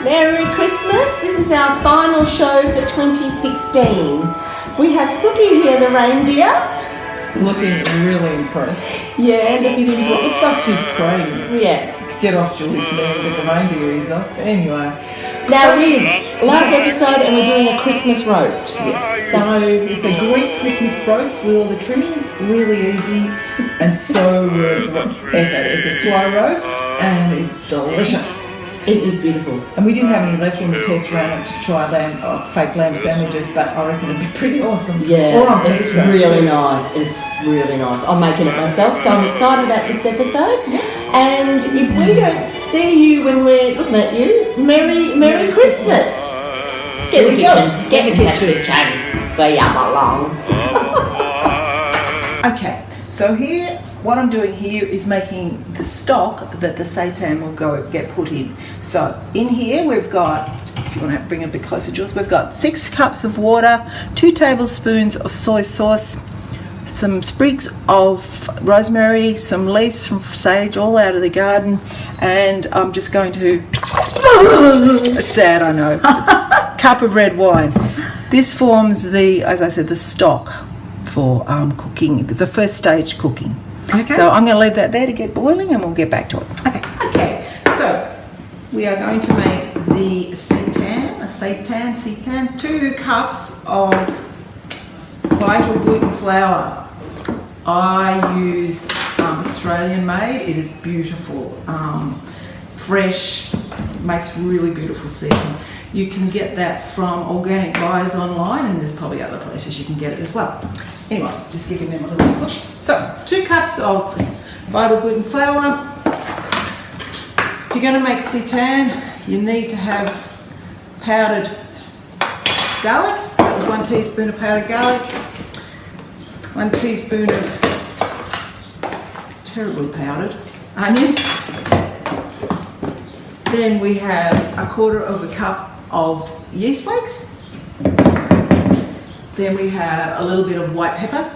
Merry Christmas. This is our final show for 2016. We have Suki here, the reindeer. Looking really impressed. Yeah, look at his It looks like she's praying. Yeah. Get off Julie's knee and get the reindeer ears off. But anyway. Now, Riz, last episode and we're doing a Christmas roast. Yes. So it's a Greek Christmas roast with all the trimmings, really easy and so worth effort. It's a slow roast and it's delicious. It is beautiful. And we didn't have any left when we test around it to try fake lamb sandwiches, but I reckon it'd be pretty awesome. Yeah, it's really nice. It's really nice. I'm making it myself, so I'm excited about this episode. Yeah. And if we don't see you when we're looking at you, Merry Christmas. Get in the kitchen. Get in the kitchen where you belong. Okay, so here, what I'm doing here is making the stock that the seitan will get put in. So in here we've got, if you want to bring it a bit closer, Jules, we've got 6 cups of water, 2 tablespoons of soy sauce, some sprigs of rosemary, some leaves from sage, all out of the garden, and I'm just going to, sad I know, cup of red wine. This forms the, as I said, the stock for cooking, the first stage cooking. Okay. So I'm going to leave that there to get boiling and we'll get back to it. Okay. So we are going to make the seitan, 2 cups of vital gluten flour. I use Australian made. It is beautiful, fresh, makes really beautiful seasoning. You can get that from organic buyers online, and there's probably other places you can get it as well. Anyway, just giving them a little push. So 2 cups of vital gluten flour. If you're going to make seitan, you need to have powdered garlic. So that was 1 teaspoon of powdered garlic, 1 teaspoon of terribly powdered onion. Then we have 1/4 cup of yeast flakes. Then we have a little bit of white pepper.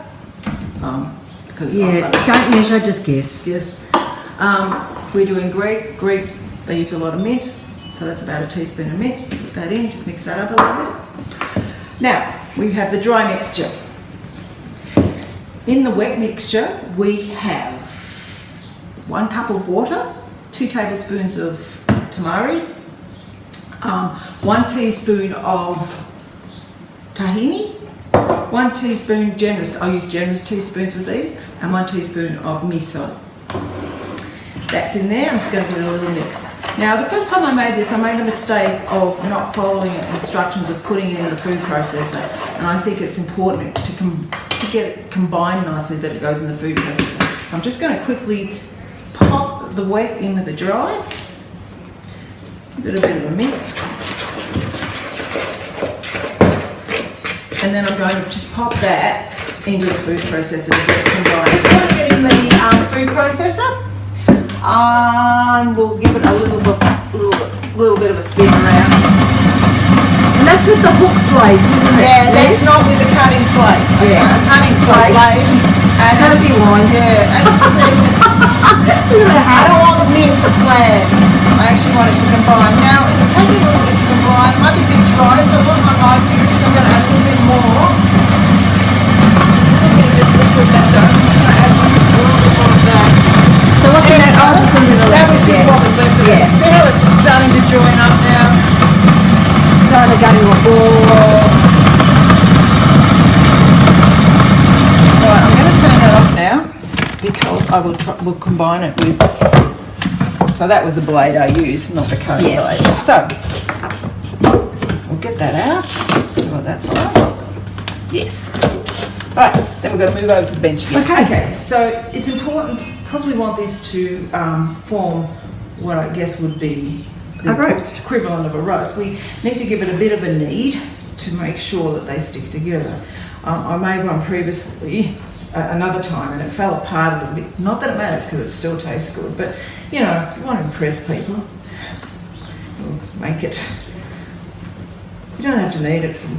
Because don't measure, just guess. Yes. We're doing Greek. They use a lot of mint, so that's about 1 teaspoon of mint. Put that in, just mix that up a little bit. Now, we have the dry mixture. In the wet mixture, we have 1 cup of water, 2 tablespoons of tamari, 1 teaspoon of tahini, 1 teaspoon generous, I use generous teaspoons with these, and 1 teaspoon of miso. That's in there. I'm just going to give it a little mix. Now, the first time I made this, I made the mistake of not following instructions of putting it in the food processor, and I think it's important to get it combined nicely that it goes in the food processor. I'm just going to quickly pop the wet in with the dry. Give it a bit of a mix. And then I'm going to just pop that into the food processor to get it combined. It's going to get in the food processor. And we'll give it a little bit of a spin around. And that's with the hook blade, isn't it? Yeah, that's not with the cutting blade. Yeah. Cutting blade. And That'd be one. Yeah, as you said, I don't want the minced blade. I actually want it to combine. Now, it's taking a little bit to combine. It might be a bit dry, so what I might do is I'm going to add a little bit more. A little bit of this liquid that I'm just going to add a little bit more of that. So what's in that? That was just what was left of it. See how it's starting to join up now? Starting to go to a ball. Alright, I'm going to turn that off now because I will combine it with. So that was the blade I used, not the cutting blade. So we'll get that out. See what that's like. Yes, that's good. Alright, then we're going to move over to the bench again. Okay, so it's important because we want this to form what I guess would be the roast, equivalent of a roast. We need to give it a bit of a knead to make sure that they stick together. I made one previously, another time, and it fell apart a little bit. Not that it matters because it still tastes good, but you know, you want to impress people. We'll make it. You don't have to knead it for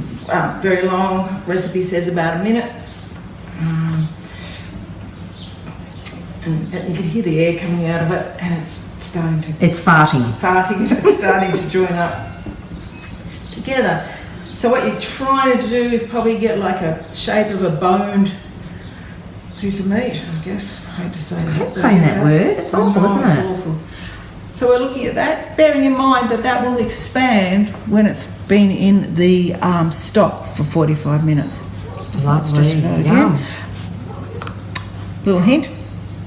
very long. Recipe says about a minute. And you can hear the air coming out of it, and it's starting to... It's farting. It's starting to join up together. So what you're trying to do is probably get like a shape of a boned piece of meat, I guess. I hate to say that. Don't say that word. It's awful, isn't it? It's awful. So we're looking at that, bearing in mind that that will expand when it's been in the stock for 45 minutes. Just might stretch it out again. Little hint,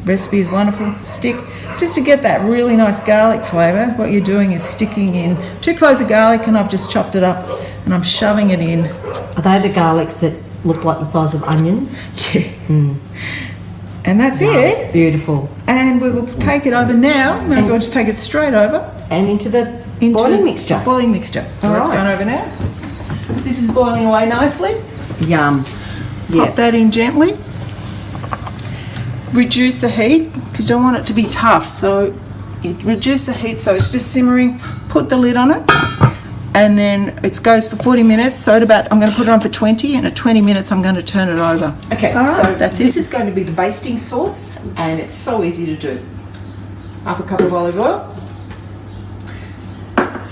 recipe is wonderful. Stick, just to get that really nice garlic flavour, what you're doing is sticking in 2 cloves of garlic, and I've just chopped it up and I'm shoving it in. Are they the garlics that look like the size of onions? Yeah. And that's it. Beautiful. And we will take it over now. Might as well just take it straight over. And into the boiling mixture. Boiling mixture. So that's gone over now. This is boiling away nicely. Yum. Pop that in gently. Reduce the heat because you don't want it to be tough. So you reduce the heat so it's just simmering. Put the lid on it. And then it goes for 40 minutes. So I'm going to put it on for 20, and at 20 minutes I'm going to turn it over. Okay, so that's it. This is going to be the basting sauce, and it's so easy to do. Half a cup of olive oil,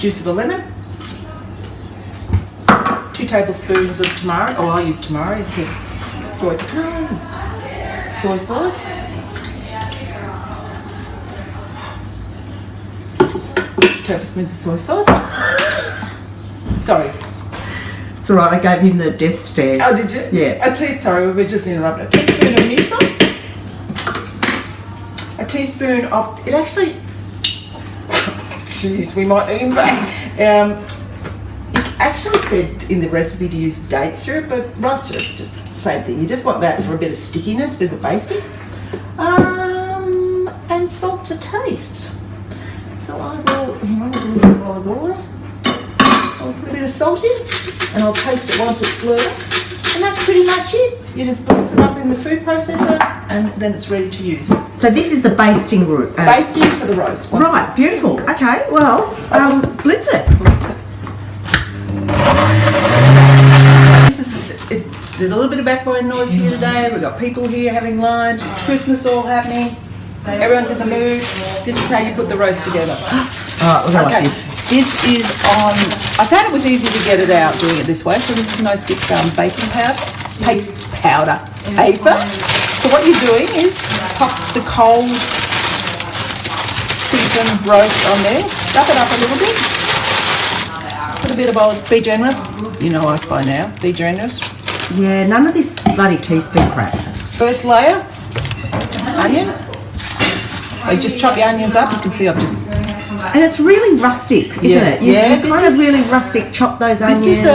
juice of a lemon, 2 tablespoons of tamari. Oh, I use tamari. It's a soy sauce. 2 tablespoons of soy sauce. Sorry. It's all right, I gave him the death stare. Oh, did you? Yeah. Sorry, we're just interrupting. A teaspoon of miso. A teaspoon of... It actually... Jeez, we might need him back. It actually said in the recipe to use date syrup, but rice syrup's just the same thing. You just want that for a bit of stickiness with the basting. And salt to taste. So I will... Hang on, there's a little bit of olive oil. I'll put a bit of salt in, and I'll taste it once it's floured. And that's pretty much it. You just blitz it up in the food processor, and then it's ready to use. So this is the basting route. Basting for the roast. Right, beautiful. Okay, well, blitz it. There's a little bit of background noise here today. We've got people here having lunch. It's Christmas all happening. Everyone's in the mood. This is how you put the roast together. Alright, we're going to watch this. This is on, I found it was easy to get it out doing it this way, so this is no stick baking powder, paper. So what you're doing is pop the cold seasoned roast on there, wrap it up a little bit, put a bit of olive, be generous, you know us by now, be generous. Yeah, none of this bloody teaspoon crap. First layer, onion. So you just chop your onions up, you can see I've just... And it's really rustic, isn't it? You kind of really rustic, chop those onions. This is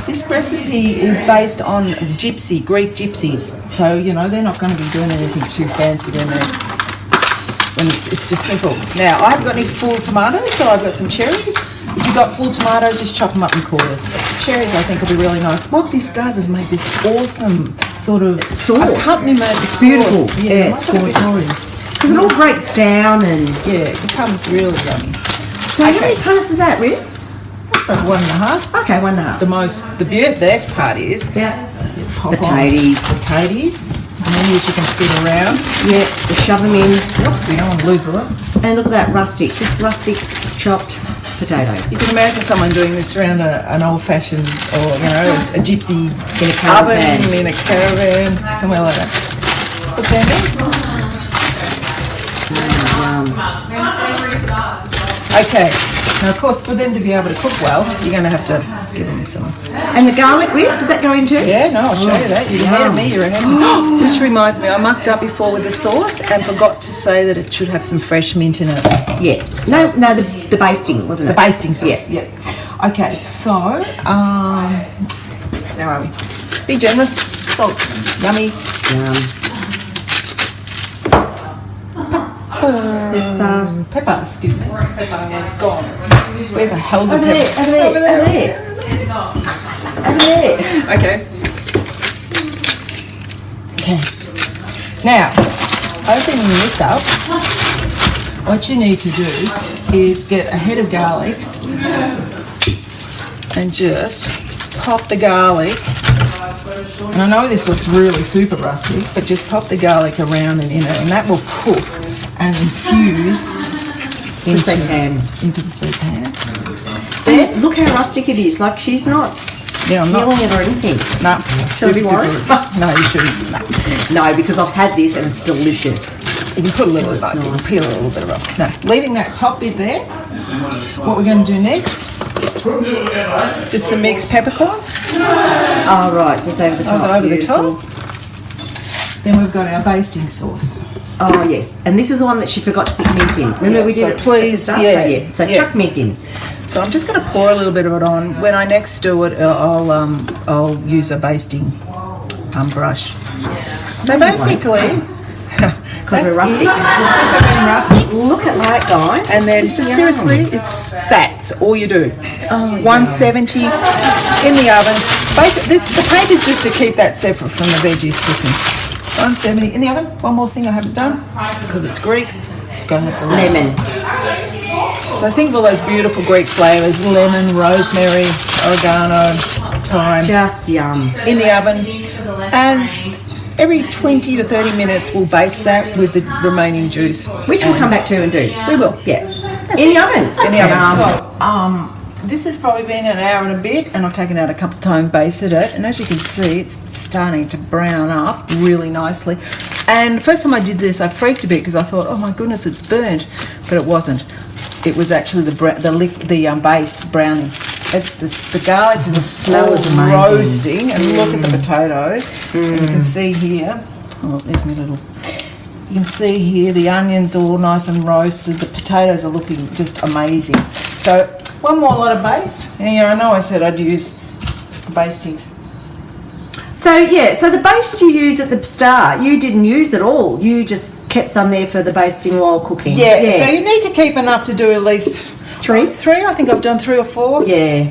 this recipe is based on Gypsy, Greek gypsies. So, you know, they're not going to be doing anything too fancy when it's just simple. Now, I haven't got any full tomatoes, so I've got some cherries. If you've got full tomatoes, just chop them up in quarters. But the cherries, I think, will be really nice. What this does is make this awesome sort of sauce. Accompaniment it's beautiful. Sauce. Yeah, it's gorgeous. Because it all breaks down and... Yeah, it becomes really yummy. So how many parts is that, Riz? That's about 1.5. Okay, 1.5. The best part is... Yeah. The taties. And then you can fit around. Yeah, we shove them in. Oops, we don't want to lose a lot. And look at that, just rustic chopped potatoes. You can imagine someone doing this around an old-fashioned or, you know, a gypsy in a caravan. Oven, in a caravan, somewhere like that. Put them in. Okay, now of course for them to be able to cook well, you're going to have to give them some. And the garlic, Riz, does that go into? Yeah, no, I'll show you that. You're ahead of me, you're ahead of me. Which reminds me, I mucked up before with the sauce and forgot to say that it should have some fresh mint in it. Yeah. So, no, the basting, wasn't it? The basting sauce, yeah. Okay, so, where are we? Be generous, salt, yummy. Pepper, excuse me. Pepper, it's gone. Where the hell's the pepper? Over there. Okay. Now, opening this up, what you need to do is get a head of garlic and just pop the garlic And I know this looks really super rustic, but just pop the garlic around and in it, and that will cook and infuse into the seitan. Then look how rustic it is. Like she's not I'm not peeling it or anything. No, Shall we worry? No, you shouldn't. No. No, because I've had this and it's delicious. You can put a little bit of it, peel a little bit of it. No, leaving that top bit there. What we're going to do next, just some mixed peppercorns. Oh, right, just over the top. Over the top. Then we've got our basting sauce. Oh, yes. And this is the one that she forgot to put mint in. Remember we did so it please, at the start? So chuck mint in. So I'm just going to pour a little bit of it on. When I next do it, I'll use a basting brush. So basically, because we're rustic. Because we're being rustic. Look at that, guys. And then just seriously, that's all you do. 170 in the oven. Basically, the paint is just to keep that separate from the veggies cooking. 170 in the oven. One more thing I haven't done because it's Greek. Go have the lemon. So I think of all those beautiful Greek flavours: lemon, rosemary, oregano, thyme. Just yum. In the oven, and every 20 to 30 minutes we'll baste that with the remaining juice, which we'll come back to and do. We will. Yeah. In the oven. In the oven. So this has probably been an hour and a bit, and I've taken out a couple of times, basted it, and as you can see, it's starting to brown up really nicely. And the first time I did this, I freaked a bit because I thought, oh my goodness, it's burnt, but it wasn't. It was actually the base browning. The garlic is a slow roasting, and look at the potatoes. And you can see here. Oh, there's my little. You can see here the onions all nice and roasted. The potatoes are looking just amazing. So one more lot of baste. And I know I said I'd use bastings. So the baste you use at the start, you didn't use at all. You just kept some there for the basting while cooking. Yeah. So you need to keep enough to do at least three. I think I've done 3 or 4. Yeah.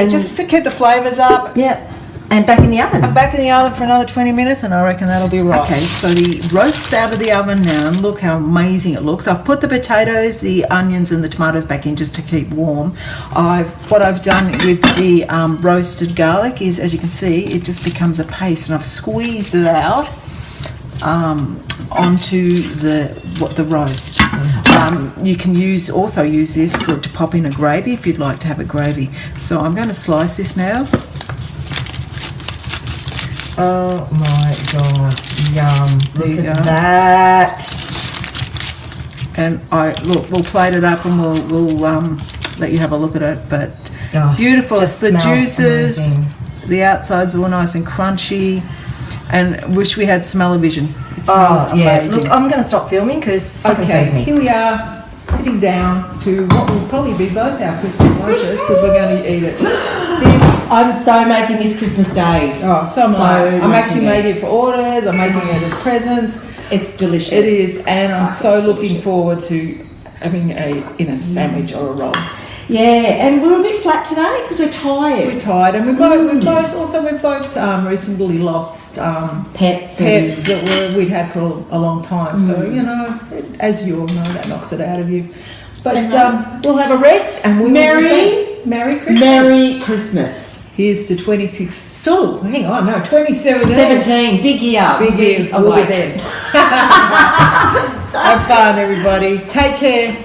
Just to keep the flavours up. Yeah. And back in the oven. I'm back in the oven for another 20 minutes, and I reckon that'll be right. Okay, so the roast's out of the oven now, and look how amazing it looks. I've put the potatoes, the onions, and the tomatoes back in just to keep warm. What I've done with the roasted garlic is, as you can see, it just becomes a paste, and I've squeezed it out onto the roast. You can also use this to pop in a gravy if you'd like to have a gravy. So I'm going to slice this now. Oh my god, yum. Look at that. And we'll plate it up and we'll let you have a look at it. But beautiful. It's the juices, amazing. The outside's all nice and crunchy. And wish we had smell-o-vision. It smells amazing. Look, I'm going to stop filming because fucking feed me. Here we are, sitting down to what will probably be both our Christmas lunches because we're going to eat it. I'm so making this Christmas Day. Oh, so am I. I'm actually making it for orders. I'm making it as presents. It's delicious. It is, and I'm so looking forward to having in a sandwich or a roll. Yeah, and we're a bit flat today because we're tired. We're tired, and we've both recently lost pets that we'd had for a long time. So as you all know, that knocks it out of you. But we'll have a rest, and Merry Christmas. Merry Christmas. Here's to 26. So hang on, no, 2017. 17, big year. Big year. We'll be there. Have fun, everybody. Take care.